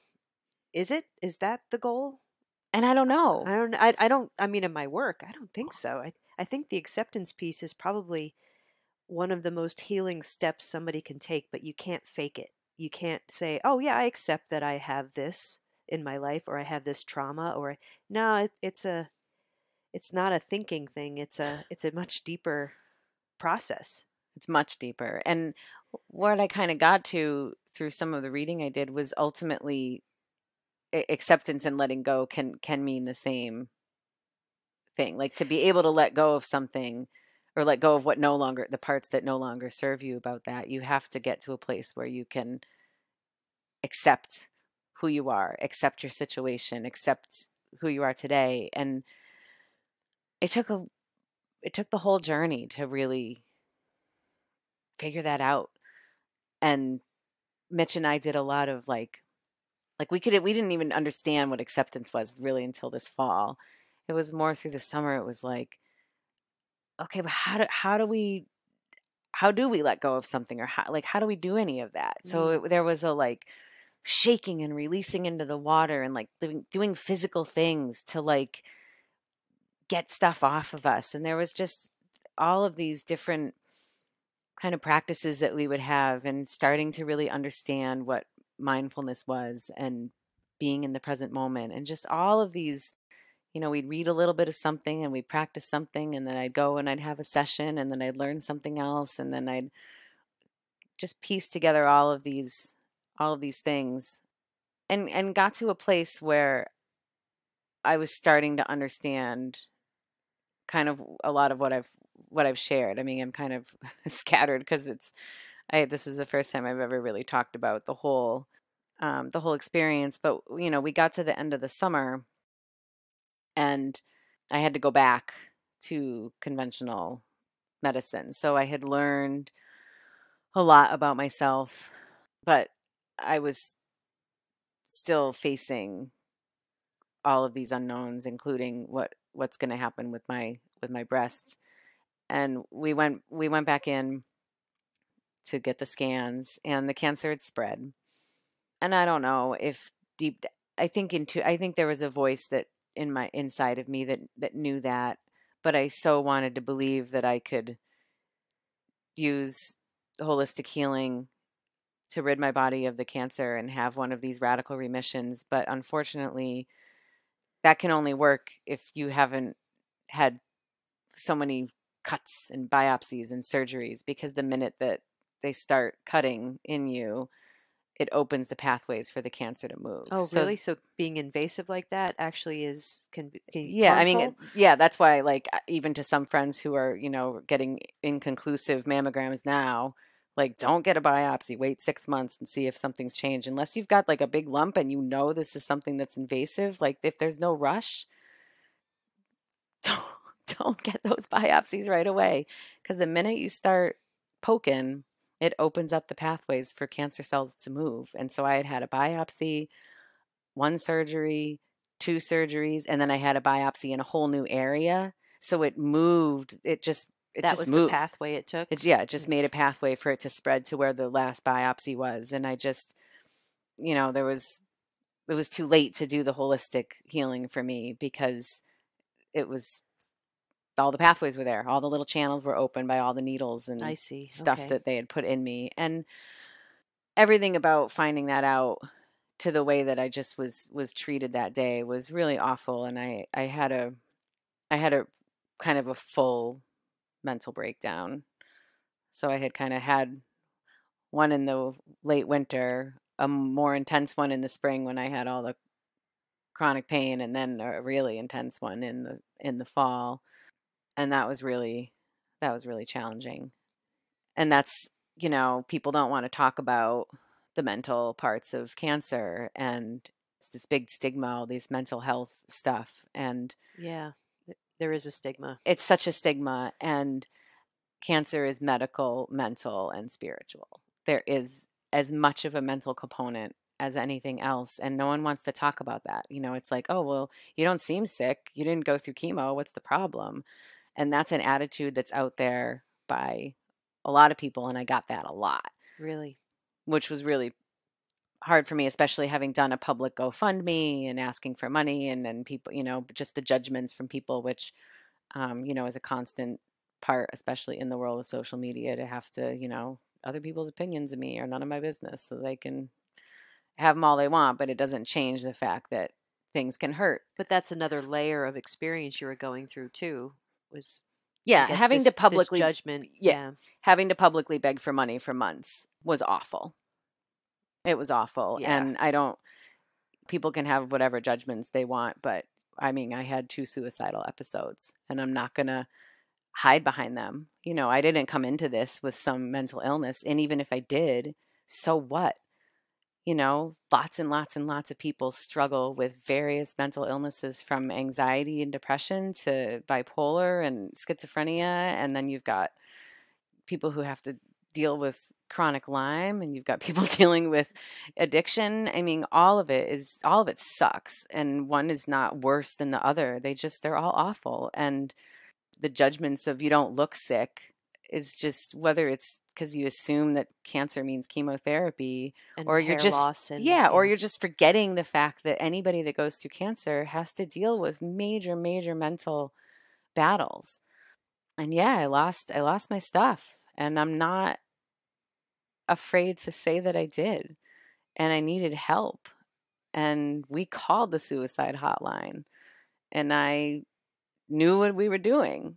is that the goal? And I don't know. I mean, in my work, I don't think so. I think the acceptance piece is probably one of the most healing steps somebody can take, but you can't fake it. You can't say, "Oh yeah, I accept that I have this in my life, or I have this trauma," or no, it's not a thinking thing. It's a much deeper process. It's much deeper. And what I kind of got to through some of the reading I did was ultimately acceptance and letting go can mean the same thing. Like, to be able to let go of something, or let go of what the parts that no longer serve you about that, you have to get to a place where you can accept who you are, accept your situation, accept who you are today. And it took the whole journey to really figure that out. And Mitch and I did a lot of like we didn't even understand what acceptance was really until this fall. It was more through the summer. It was like, okay, but how do we let go of something, or how do we do any of that? So there was a like shaking and releasing into the water, and like doing physical things to like get stuff off of us. And there was just all of these different kind of practices that we would have, and starting to really understand what mindfulness was, and being in the present moment, and just all of these, you know, we'd read a little bit of something and we'd practice something, and then I'd go and I'd have a session, and then I'd learn something else, and then I'd just piece together all of these things, and got to a place where I was starting to understand kind of a lot of what I've shared. I mean, I'm kind of scattered because this is the first time I've ever really talked about the whole experience. But, you know, we got to the end of the summer, and I had to go back to conventional medicine. So I had learned a lot about myself, but I was still facing all of these unknowns, including what what's going to happen with my breast. And we went back in to get the scans, and the cancer had spread. And I don't know if deep I think there was a voice that inside of me that knew that, but I so wanted to believe that I could use holistic healing to rid my body of the cancer and have one of these radical remissions. But unfortunately, that can only work if you haven't had so many cuts and biopsies and surgeries, because the minute that they start cutting in you, it opens the pathways for the cancer to move. Oh, So really? So being invasive like that actually can be yeah, I mean, harmful? yeah, that's why, like, even to some friends who are, getting inconclusive mammograms now, like, don't get a biopsy, wait 6 months and see if something's changed. Unless you've got like a big lump and this is something that's invasive, like, if there's no rush, don't, don't get those biopsies right away. Because the minute you start poking, it opens up the pathways for cancer cells to move. And so I had a biopsy, one surgery, two surgeries, and then I had a biopsy in a whole new area. So it moved. It That just was the moved. pathway it took? It just made a pathway for it to spread to where the last biopsy was. And I just, it was too late to do the holistic healing for me, because it was all the pathways were there. All the little channels were open by all the needles I and see. stuff Okay. that they had put in me. And everything about finding that out, to the way that I just was treated that day, was really awful. And I had a kind of a full mental breakdown. So I had one in the late winter, a more intense one in the spring when I had all the chronic pain, and then a really intense one in the fall. And that was really challenging. And that's, people don't want to talk about the mental parts of cancer, and it's this big stigma, all these mental health stuff. And Yeah, there is a stigma. it's such a stigma. And cancer is medical, mental, and spiritual. There is as much of a mental component as anything else. And no one wants to talk about that. It's like, oh, well, you don't seem sick. You didn't go through chemo. What's the problem? And that's an attitude that's out there by a lot of people. And I got that a lot, Really? which was really hard for me, especially having done a public GoFundMe and asking for money. And then people, just the judgments from people, which, is a constant part, especially in the world of social media, to have to, other people's opinions of me are none of my business. So they can have them all they want, but it doesn't change the fact that things can hurt. But that's another layer of experience you were going through too, was, I Yeah, guess, this having judgment. yeah, Yeah. having to publicly beg for money for months was awful. It was awful. Yeah. And people can have whatever judgments they want, but I mean, I had two suicidal episodes, and I'm not going to hide behind them. I didn't come into this with some mental illness. And even if I did, so what? Lots and lots and lots of people struggle with various mental illnesses, from anxiety and depression to bipolar and schizophrenia. And then you've got people who have to deal with chronic Lyme, and you've got people dealing with addiction. I mean, all of it sucks. And one is not worse than the other. They're all awful. And the judgments of, you don't look sick, is just, whether it's because you assume that cancer means chemotherapy, And or you're hair just, loss and yeah, or yeah. you're just forgetting the fact that anybody that goes through cancer has to deal with major, major mental battles. And yeah, I lost my stuff, and I'm not afraid to say that I did, and I needed help. And we called the suicide hotline, and I knew what we were doing.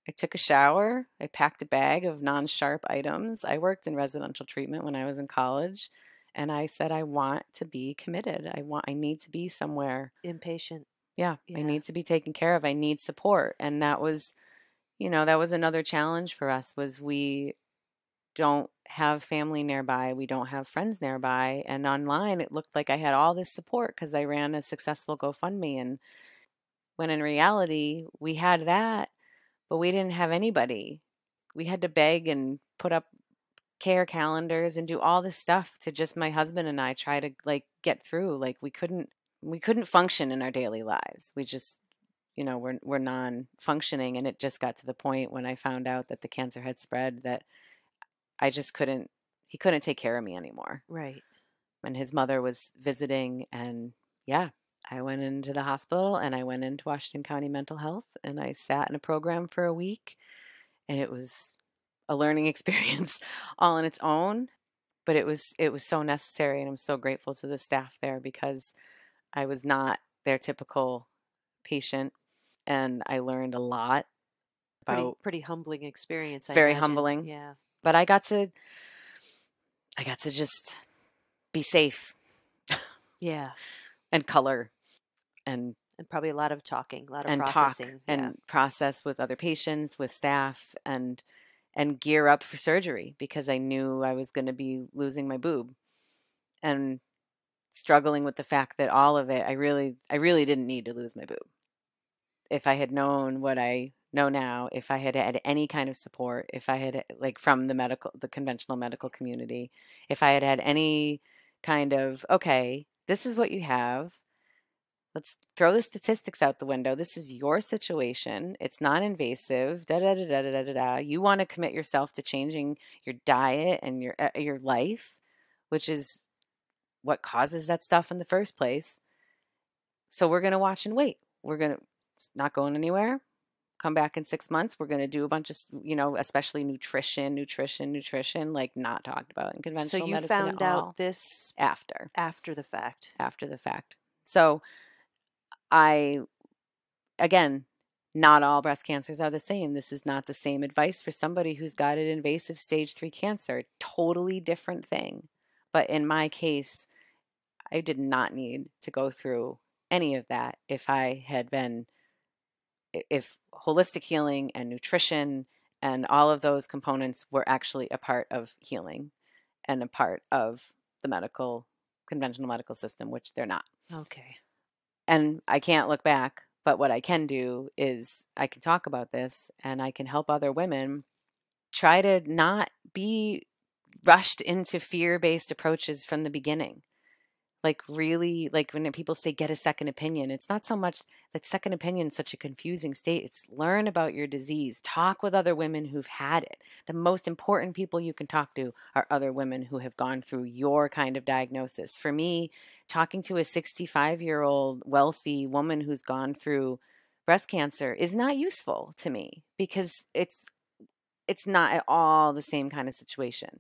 I took a shower. I packed a bag of non-sharp items. I worked in residential treatment when I was in college, and I said, I want to be committed. I need to be somewhere. Impatient. Yeah, I Yeah. need to be taken care of. I need support. And that was another challenge for us, was we don't have family nearby. We don't have friends nearby. And online, it looked like I had all this support because I ran a successful GoFundMe. And when in reality, we had that, but we didn't have anybody. We had to beg and put up care calendars and do all this stuff to just my husband and I try to, like, get through. Like, we couldn't function in our daily lives. were non-functioning. And it just got to the point when I found out that the cancer had spread that he couldn't take care of me anymore. Right. And his mother was visiting, and yeah, I went into the hospital and I went into Washington County Mental Health and I sat in a program for a week, and it was a learning experience all on its own, but it was so necessary, and I'm so grateful to the staff there because I was not their typical patient, and I learned a lot about. Pretty humbling experience, It's I very imagine. humbling, Yeah. but I got to just be safe Yeah. and color and And probably a lot of talking, a lot of and talk processing. Yeah. and process with other patients, with staff, and gear up for surgery because I knew I was going to be losing my boob and struggling with the fact that all of it, I really didn't need to lose my boob. If I had known what I know now, if I had had any kind of support, if I had, like, from the conventional medical community, if I had had any kind of, okay, this is what you have. Let's throw the statistics out the window. This is your situation. It's non-invasive. Da da da da da da da. You want to commit yourself to changing your diet and your life, which is what causes that stuff in the first place. So we're going to watch and wait. We're going to not going anywhere. Come back in 6 months. We're going to do a bunch of, especially nutrition, like not talked about in So conventional you medicine at found out all this after after the fact. after the fact. So I, again, not all breast cancers are the same. This is not the same advice for somebody who's got an invasive stage 3 cancer. Totally different thing. But in my case, I did not need to go through any of that if holistic healing and nutrition and all of those components were actually a part of healing and a part of the conventional medical system, which they're not. Okay. And I can't look back, but what I can do is I can talk about this and I can help other women try to not be rushed into fear-based approaches from the beginning. Like, really, like when people say get a second opinion, it's not so much that second opinion is such a confusing state. It's learn about your disease, talk with other women who've had it. The most important people you can talk to are other women who have gone through your kind of diagnosis. For me, talking to a 65-year-old wealthy woman who's gone through breast cancer is not useful to me because it's not at all the same kind of situation.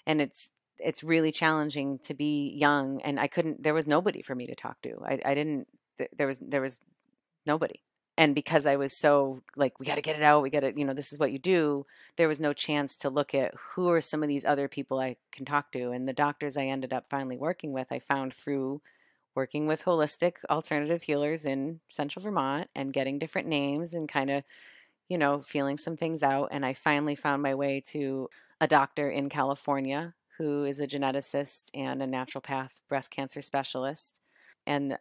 And it's really challenging to be young, and there was nobody for me to talk to. I didn't, there was nobody. And because I was so like, we got to get it out, we got to, this is what you do, there was no chance to look at who are some of these other people I can talk to. And the doctors I ended up finally working with, I found through working with holistic alternative healers in central Vermont and getting different names and kind of, feeling some things out. And I finally found my way to a doctor in California who is a geneticist and a naturopath breast cancer specialist. And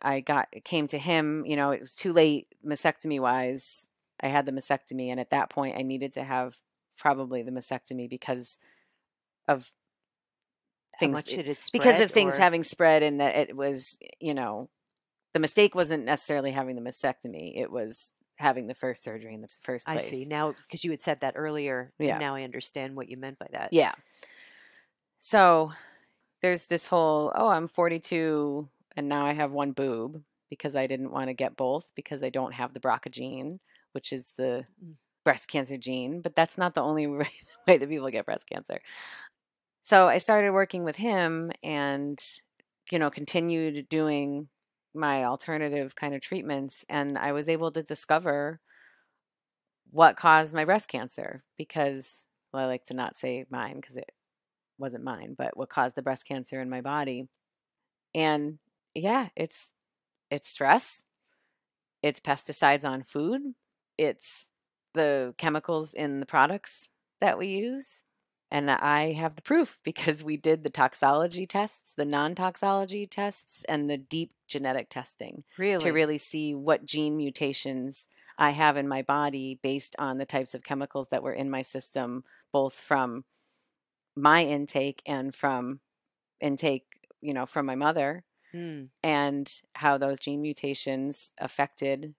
came to him, it was too late mastectomy wise. I had the mastectomy. And at that point I needed to have probably the mastectomy because of How things, much did it because of spread things or having spread, and that it was, the mistake wasn't necessarily having the mastectomy. It was having the first surgery in the first I see. place. Now, because you had said that earlier, and Yeah. now I understand what you meant by that. Yeah. So there's this whole, oh, I'm 42 and now I have one boob because I didn't want to get both because I don't have the BRCA gene, which is the Mm. breast cancer gene. But that's not the only way that people get breast cancer. So I started working with him and, continued doing my alternative kind of treatments. And I was able to discover what caused my breast cancer because, well, I like to not say mine because it wasn't mine, but what caused the breast cancer in my body. And yeah, it's stress, it's pesticides on food, it's the chemicals in the products that we use. And I have the proof because we did the toxology tests, the non-toxology tests, and the deep genetic testing to Really? really see what gene mutations I have in my body based on the types of chemicals that were in my system, both from my intake and from intake, from my mother, Mm. and how those gene mutations affected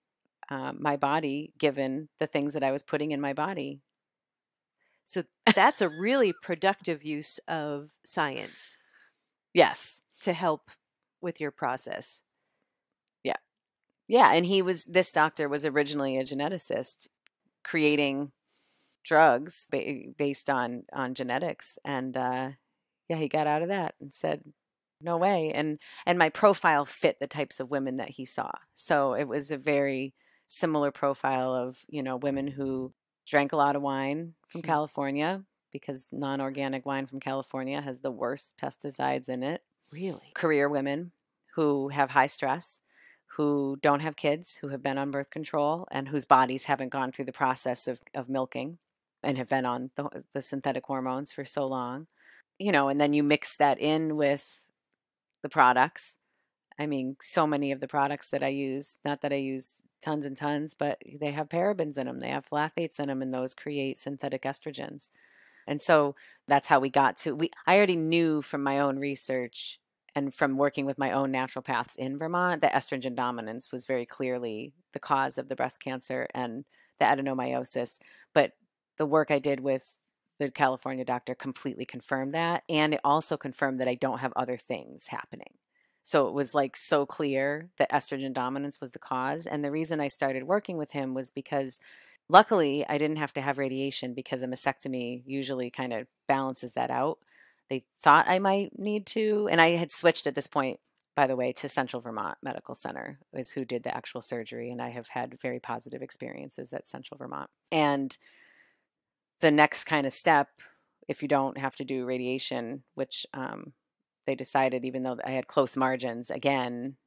my body, given the things that I was putting in my body. So that's a really productive use of science Yes. to help with your process. Yeah. Yeah. And this doctor was originally a geneticist creating drugs based on genetics. And yeah, he got out of that and said, no way. And my profile fit the types of women that he saw. So it was a very similar profile of, women who drank a lot of wine from California, because non-organic wine from California has the worst pesticides in it. Really? Career women who have high stress, who don't have kids, who have been on birth control, and whose bodies haven't gone through the process of milking and have been on the synthetic hormones for so long. And then you mix that in with the products. I mean, so many of the products that I use, not that I use tons and tons, but they have parabens in them, they have phthalates in them, and those create synthetic estrogens. And so that's how we got to, I already knew from my own research and from working with my own naturopaths in Vermont that estrogen dominance was very clearly the cause of the breast cancer and the adenomyosis. But the work I did with the California doctor completely confirmed that. And it also confirmed that I don't have other things happening. So it was like so clear that estrogen dominance was the cause. And the reason I started working with him was because luckily I didn't have to have radiation, because a mastectomy usually kind of balances that out. They thought I might need to, and I had switched at this point, by the way, to Central Vermont Medical Center is who did the actual surgery. And I have had very positive experiences at Central Vermont. And the next kind of step, if you don't have to do radiation, which they decided, even though I had close margins, again,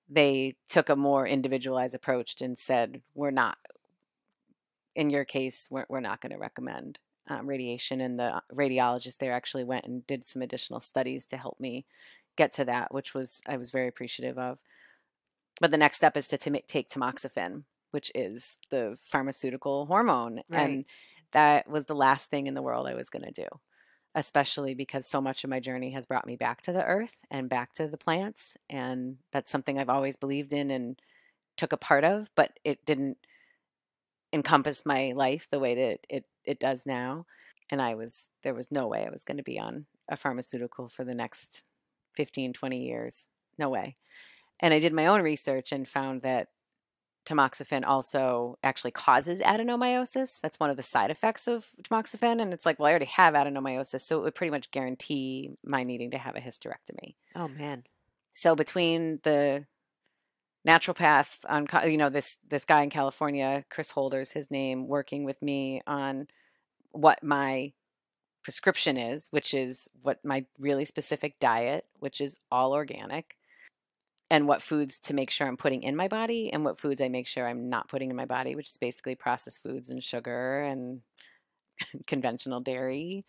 they took a more individualized approach and said, we're not, in your case, we're not going to recommend radiation. And the radiologist there actually went and did some additional studies to help me get to that, which I was very appreciative of. But the next step is to take tamoxifen, which is the pharmaceutical hormone. Right. And that was the last thing in the world I was going to do, especially because so much of my journey has brought me back to the earth and back to the plants. And that's something I've always believed in and took a part of, but it didn't encompass my life the way that it does now. And there was no way I was going to be on a pharmaceutical for the next 15, 20 years. No way. And I did my own research and found that tamoxifen also actually causes adenomyosis. That's one of the side effects of tamoxifen. And it's like, well, I already have adenomyosis, so it would pretty much guarantee my needing to have a hysterectomy. Oh, man. So between the naturopath, on this guy in California, Chris Holder's his name, working with me on what my prescription is, which is what my really specific diet, which is all organic, and what foods to make sure I'm putting in my body and what foods I make sure I'm not putting in my body, which is basically processed foods and sugar and conventional dairy.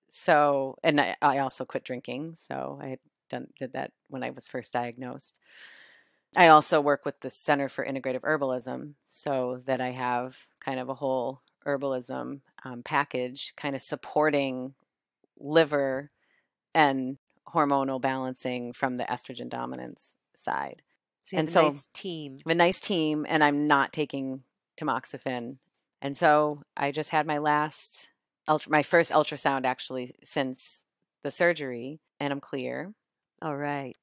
So, and I also quit drinking. So I did that when I was first diagnosed. I also work with the Center for Integrative Herbalism, so that I have kind of a whole herbalism package kind of supporting liver and hormonal balancing from the estrogen dominance side. So you have And a so nice team. a nice team, and I'm not taking tamoxifen. And so I just had my my first ultrasound actually since the surgery, and I'm clear. All right.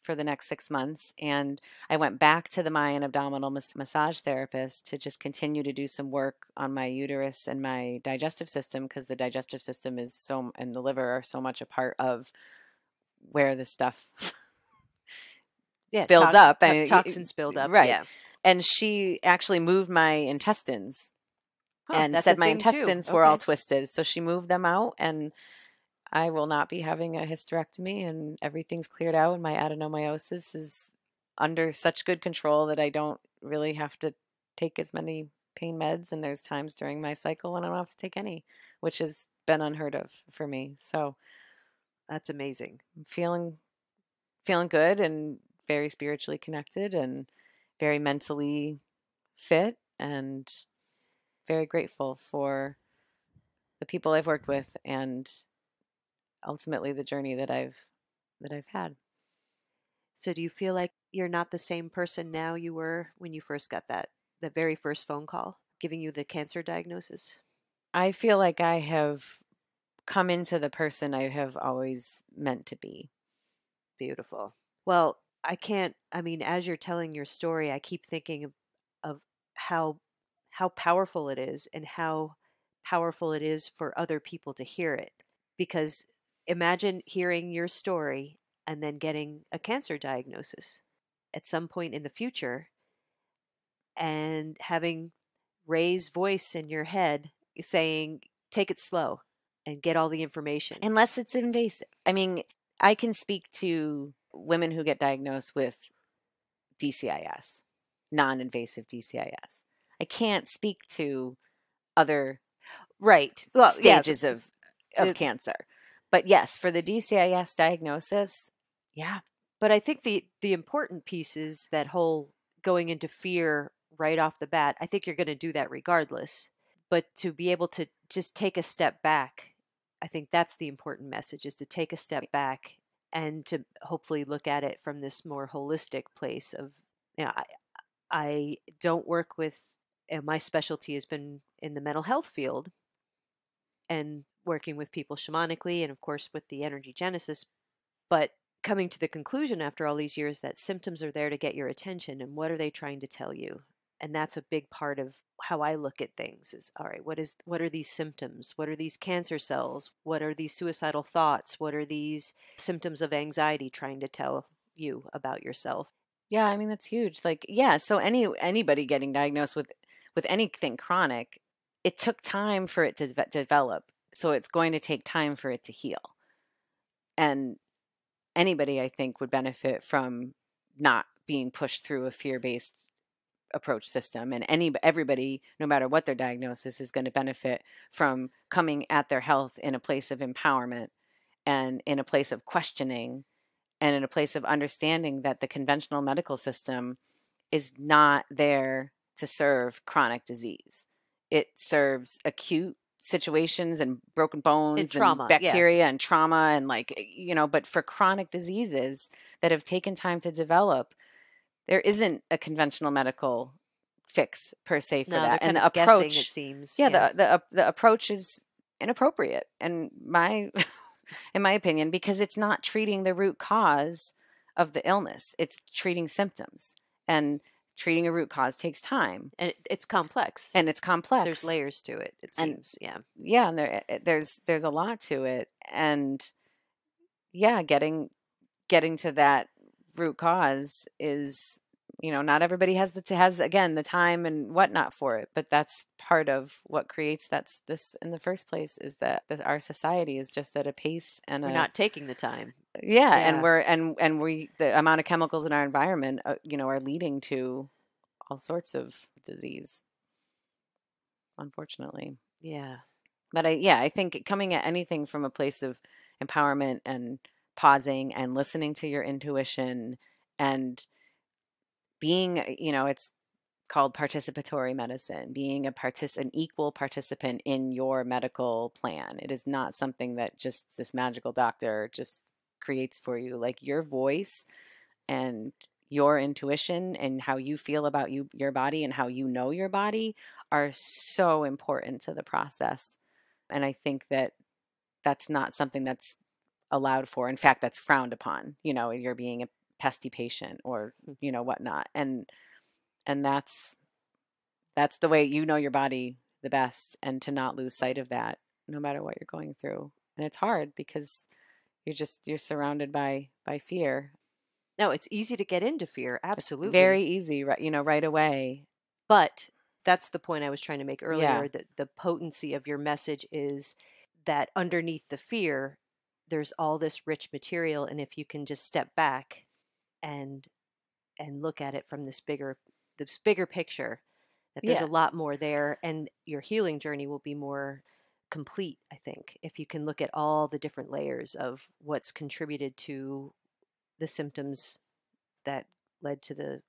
For the next 6 months. And I went back to the Mayan abdominal massage therapist to just continue to do some work on my uterus and my digestive system, because the digestive system and the liver are so much a part of where this stuff builds up. Toxins build up. Right. Yeah. And she actually moved my intestines and that's said a my thing too. intestines were all Okay. twisted. So she moved them out, and I will not be having a hysterectomy, and everything's cleared out, and my adenomyosis is under such good control that I don't really have to take as many pain meds. And there's times during my cycle when I don't have to take any, which has been unheard of for me. So That's amazing. I'm feeling good and very spiritually connected and very mentally fit, and very grateful for the people I've worked with and ultimately the journey that I've had. So do you feel like you're not the same person now you were when you first got the very first phone call giving you the cancer diagnosis? I feel like I have come into the person I have always meant to be. Beautiful. Well, I mean, as you're telling your story, I keep thinking of how powerful it is and how powerful it is for other people to hear it. Because imagine hearing your story and then getting a cancer diagnosis at some point in the future and having Ray's voice in your head saying, take it slow and get all the information. Unless it's invasive. I mean, I can speak to women who get diagnosed with DCIS, non-invasive DCIS. I can't speak to other Right. Well, yeah. stages of The, cancer. But yes, for the DCIS diagnosis, yeah. But I think the important piece is that whole going into fear right off the bat. I think you're going to do that regardless. But to be able to just take a step back, I think that's the important message, is to take a step back and to hopefully look at it from this more holistic place of, you know, I don't work with, my specialty has been in the mental health field and working with people shamanically and of course with the energy genesis, but coming to the conclusion after all these years that symptoms are there to get your attention, and what are they trying to tell you? And that's a big part of how I look at things is, all right, what are these symptoms? What are these cancer cells? What are these suicidal thoughts? What are these symptoms of anxiety trying to tell you about yourself? Yeah, I mean that's huge. Like, yeah, so anybody getting diagnosed with anything chronic, it took time for it to develop. So it's going to take time for it to heal. And anybody, I think, would benefit from not being pushed through a fear-based approach system. And everybody, no matter what their diagnosis, is going to benefit from coming at their health in a place of empowerment and in a place of questioning and in a place of understanding that the conventional medical system is not there to serve chronic disease. It serves acute situations and broken bones trauma, and bacteria and trauma and, like, but for chronic diseases that have taken time to develop, there isn't a conventional medical fix per se for no, they're that. And kind the of guessing, it approach, seems. yeah, the approach is inappropriate, and in my opinion, because it's not treating the root cause of the illness. It's treating symptoms, and treating a root cause takes time, And it's complex. and it's complex. There's layers to it, it seems. Yeah, and there's a lot to it, and yeah, getting to that root cause is, not everybody has again the time and whatnot for it, but that's part of what creates this in the first place, is that our society is just at a pace and We're not taking the time. yeah, and the amount of chemicals in our environment, are leading to all sorts of disease, unfortunately. Yeah. But I think coming at anything from a place of empowerment and pausing and listening to your intuition and being, it's called participatory medicine, being an equal participant in your medical plan. It is not something that just this magical doctor just creates for you. Like, your voice and your intuition and how you feel about your body and how you know your body are so important to the process. And I think that that's not something that's allowed for. In fact, that's frowned upon. You're being a pesky patient or, whatnot. And that's the way you know your body the best, and to not lose sight of that no matter what you're going through. And it's hard because you're surrounded by fear. No, it's easy to get into fear. Absolutely. It's very easy, right away. But that's the point I was trying to make earlier, Yeah. that the potency of your message is that underneath the fear, there's all this rich material. And if you can just step back and look at it from this bigger picture, that there's Yeah. a lot more there, and your healing journey will be more complete, I think, if you can look at all the different layers of what's contributed to the symptoms that led to the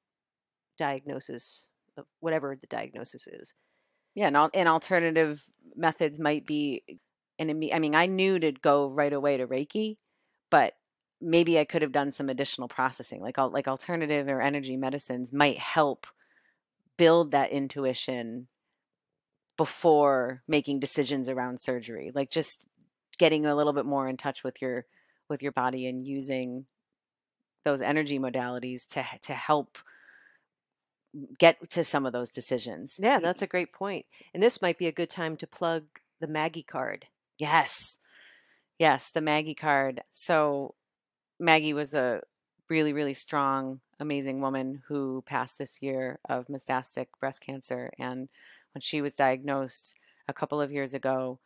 diagnosis of whatever the diagnosis is. Yeah, and alternative methods might be, I mean, I knew to go right away to Reiki, but maybe I could have done some additional processing, like alternative or energy medicines might help build that intuition before making decisions around surgery. Like just getting a little bit more in touch with your body and using those energy modalities to help get to some of those decisions. Yeah, that's a great point. And this might be a good time to plug the Maggie card. Yes. Yes, the Maggie card. So Maggie was a really, really strong, amazing woman who passed this year of metastatic breast cancer. And when she was diagnosed a couple of years ago,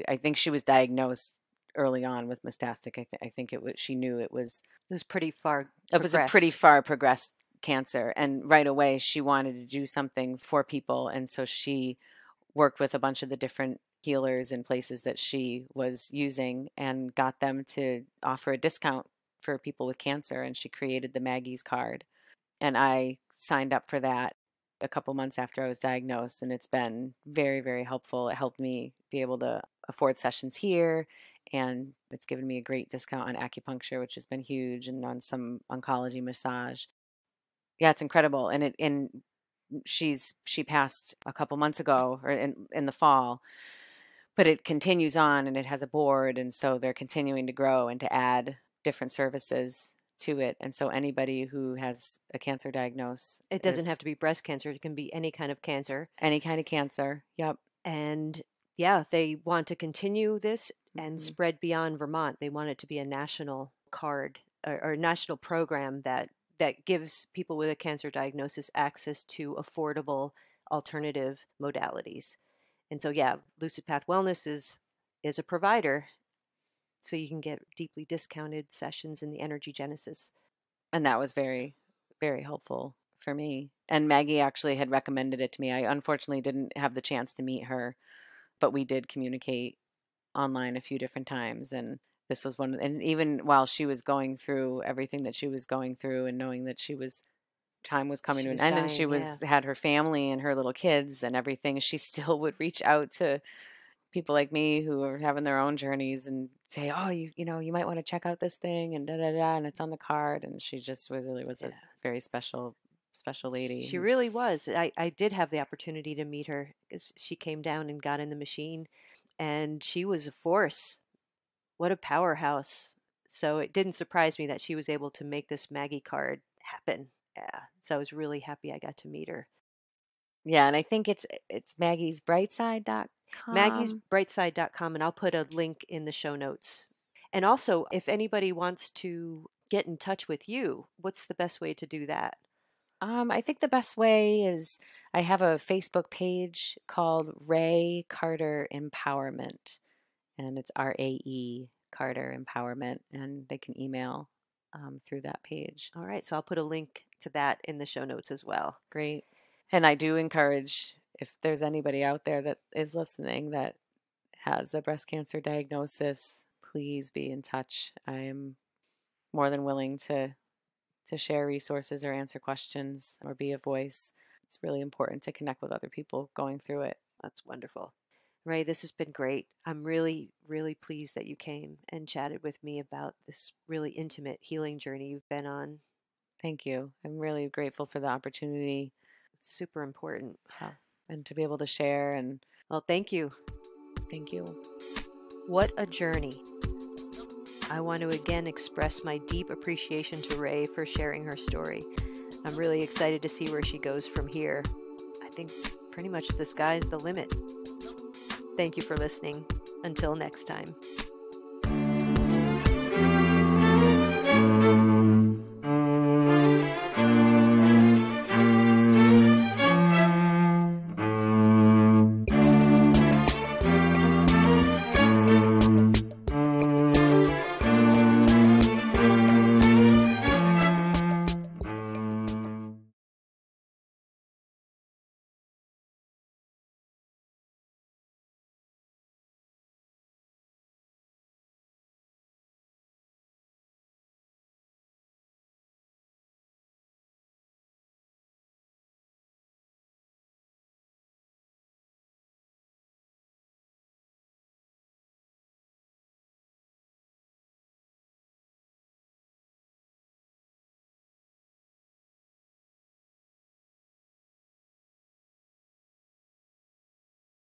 I think she was diagnosed early on with metastatic. I think she knew it was pretty far it was a pretty far progressed cancer. And right away she wanted to do something for people. And so she worked with a bunch of the different healers and places that she was using and got them to offer a discount for people with cancer. And she created the Maggie's card. And I signed up for that a couple months after I was diagnosed. And it's been very, very helpful. It helped me be able to afford sessions here. And it's given me a great discount on acupuncture, which has been huge, and on some oncology massage. Yeah, it's incredible. And she passed a couple months ago, or in the fall, but it continues on, and it has a board, and so they're continuing to grow and to add different services to it. And so anybody who has a cancer diagnosis, it doesn't have to be breast cancer, it can be any kind of cancer. Any kind of cancer. Yep. And yeah, they want to continue this and spread beyond Vermont. They want it to be a national card or national program that gives people with a cancer diagnosis access to affordable alternative modalities. And so, yeah, Lucid Path Wellness is a provider, so you can get deeply discounted sessions in the Energy Genesis. And that was very, very helpful for me. And Maggie actually had recommended it to me. I unfortunately didn't have the chance to meet her, but we did communicate online a few different times. And this was one, and even while she was going through everything that she was going through, and knowing that time was coming to an end, and she had her family and her little kids and everything, she still would reach out to people like me who are having their own journeys and say, oh, you might want to check out this thing, and and it's on the card. And she just was a very special lady. She really was. I did have the opportunity to meet her because she came down and got in the machine, and she was a force. What a powerhouse. So it didn't surprise me that she was able to make this Maggie card happen. Yeah. So I was really happy I got to meet her. Yeah, and I think it's maggiesbrightside.com. maggiesbrightside.com, and I'll put a link in the show notes. And also, if anybody wants to get in touch with you, what's the best way to do that? I think the best way is I have a Facebook page called Rae Carter Empowerment, and it's RAE Carter Empowerment, and they can email through that page. All right, so I'll put a link to that in the show notes as well. Great. And I do encourage, if there's anybody out there that is listening that has a breast cancer diagnosis, please be in touch. I am more than willing to share resources or answer questions or be a voice. It's really important to connect with other people going through it. That's wonderful. Rae, this has been great. I'm really, really pleased that you came and chatted with me about this really intimate healing journey you've been on. Thank you. I'm really grateful for the opportunity. It's super important. And to be able to share. And well, thank you. Thank you. What a journey. I want to again express my deep appreciation to Rae for sharing her story. I'm really excited to see where she goes from here. I think pretty much the sky's the limit. Thank you for listening. Until next time.